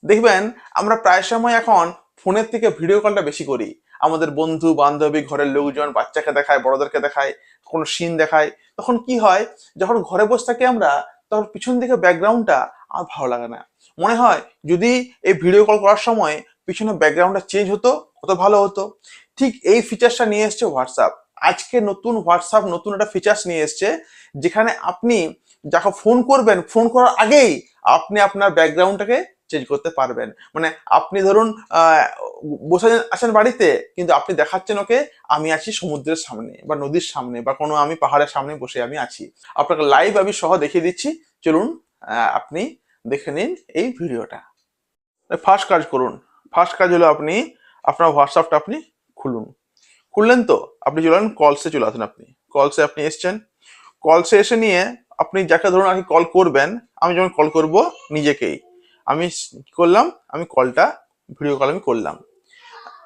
দেখবেন আমরা প্রায় সময় এখন ফোনের থেকে ভিডিও কলটা বেশি করি। আমাদের বন্ধু বান্ধবী, ঘরের লোকজন, বাচ্চাকে দেখায়, বড়দেরকে দেখায়, কোনো সিন দেখায়। তখন কি হয়, যখন ঘরে বসে থাকি আমরা, তখন পিছন দিকে ব্যাকগ্রাউন্ডটা আর ভালো লাগে না। মনে হয় যদি এই ভিডিও কল করার সময় পিছনে ব্যাকগ্রাউন্ডটা চেঞ্জ হতো, কত ভালো হতো। ঠিক এই ফিচার্সটা নিয়ে এসছে হোয়াটসঅ্যাপ। আজকে নতুন হোয়াটসঅ্যাপ নতুন একটা ফিচার্স নিয়ে এসছে, যেখানে আপনি যাকে ফোন করবেন, ফোন করার আগেই আপনি আপনার ব্যাকগ্রাউন্ডটাকে চেঞ্জ করতে পারবেন। মানে আপনি ধরুন বসে আছেন বাড়িতে, কিন্তু আপনি দেখাচ্ছেন ওকে আমি আছি সমুদ্রের সামনে বা নদীর সামনে বা কোনো আমি পাহাড়ের সামনে বসে আমি আছি। আপনাকে লাইভ আমি সহ দেখিয়ে দিচ্ছি, চলুন আপনি দেখে নিন এই ভিডিওটা। ফার্স্ট কাজ করুন, ফার্স্ট কাজ হলো আপনি আপনার হোয়াটসঅ্যাপটা আপনি খুলুন। খুললেন তো আপনি চলেন কলসে চলে আসেন। আপনি কলসে আপনি এসছেন, কলসে এসে নিয়ে আপনি যাকে ধরুন আর কি কল করবেন, আমি যেমন কল করব নিজেকেই, আমি কি করলাম, আমি কলটা ভিডিও কল আমি করলাম।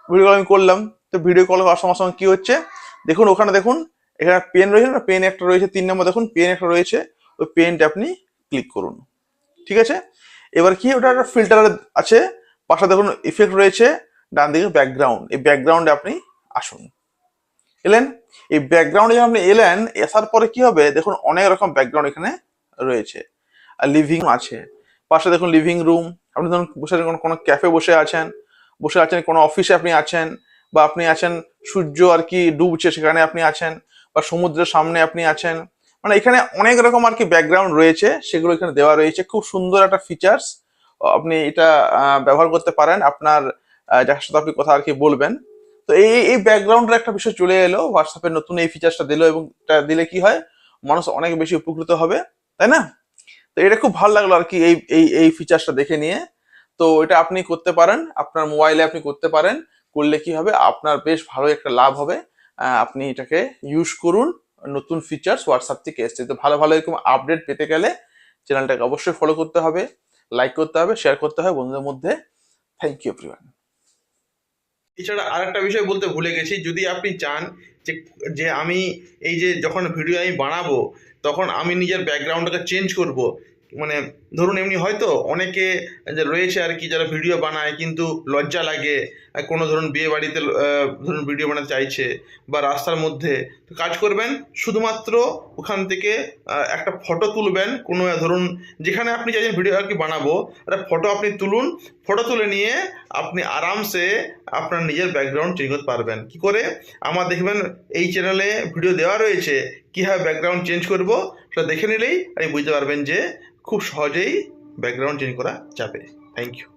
ভিডিও কল আমি করলাম, তো ভিডিও কল করার সঙ্গে সঙ্গে কি হচ্ছে দেখুন, ওখানে দেখুন এখানে পেন রয়েছে না, পেন একটা রয়েছে 3 নম্বর, দেখুন পেন একটা রয়েছে, ওই পেনটা আপনি ক্লিক করুন। ঠিক আছে, এবার কি ওটা একটা ফিল্টার আছে, পাশে দেখুন ইফেক্ট রয়েছে, ডান দিকে ব্যাকগ্রাউন্ড, এই ব্যাকগ্রাউন্ডে আপনি আসুন। এলেন, এই ব্যাকগ্রাউন্ডে যখন আপনি এলেন, আসার পরে কি হবে দেখুন অনেক রকম ব্যাকগ্রাউন্ড এখানে রয়েছে। আর লিভিং আছে, পাশে দেখুন লিভিং রুম। আপনি ধরুন বসে আছেন কোনো ক্যাফে, বসে আছেন কোনো অফিসে আপনি আছেন, বা আপনি আছেন সূর্য আর কি ডুবছে সেখানে আপনি আছেন, বা সমুদ্রের সামনে আপনি আছেন। মানে এখানে অনেক রকম আর কি ব্যাকগ্রাউন্ড রয়েছে, সেগুলো এখানে দেওয়া রয়েছে। খুব সুন্দর একটা ফিচার্স, আপনি এটা ব্যবহার করতে পারেন আপনার যার সাথে আপনি কথা আর কি বলবেন। তো এই এই ব্যাকগ্রাউন্ডের একটা বিষয় চলে এলো, হোয়াটসঅ্যাপের নতুন এই ফিচার্সটা দিল, এবং এটা দিলে কি হয় মানুষ অনেক বেশি উপকৃত হবে, তাই না? তো এটা খুব ভালো লাগলো আর কি এই ফিচার্সটা দেখে নিয়ে। তো এটা আপনি করতে পারেন, আপনার মোবাইলে আপনি করতে পারেন। করলে কি হবে আপনার বেশ ভালো একটা লাভ হবে। আপনি এটাকে ইউজ করুন। নতুন ফিচার্স হোয়াটসঅ্যাপ থেকে এসছে, তো ভালো ভালো এরকম আপডেট পেতে গেলে চ্যানেলটাকে অবশ্যই ফলো করতে হবে, লাইক করতে হবে, শেয়ার করতে হবে বন্ধুদের মধ্যে। Thank you everyone. এছাড়া আরেকটা বিষয় বলতে ভুলে গেছি, যদি আপনি চান যে যে আমি এই যে যখন ভিডিও আমি বানাবো তখন আমি নিজের ব্যাকগ্রাউন্ডটাকে চেঞ্জ করব, মানে ধরুন এমনি হয়তো অনেকে যে রয়েছে আর কি যারা ভিডিও বানায় কিন্তু লজ্জা লাগে, কোনো ধরুন বিয়ে বাড়িতে ধরুন ভিডিও বানাতে চাইছে বা রাস্তার মধ্যে, তো কাজ করবেন শুধুমাত্র ওখান থেকে একটা ফটো তুলবেন, কোনো ধরুন যেখানে আপনি চাইছেন ভিডিও আর কি বানাবো, একটা ফটো আপনি তুলুন। ফটো তুলে নিয়ে আপনি আরামসে আপনার নিজের ব্যাকগ্রাউন্ড চেঞ্জ করতে পারবেন। কি করে? আমার দেখবেন এই চ্যানেলে ভিডিও দেওয়া রয়েছে কীভাবে ব্যাকগ্রাউন্ড চেঞ্জ করব, সেটা দেখে নিলেই আপনি বুঝতে পারবেন যে খুব সহজেই ব্যাকগ্রাউন্ড চেঞ্জ করা যাবে। Thank you.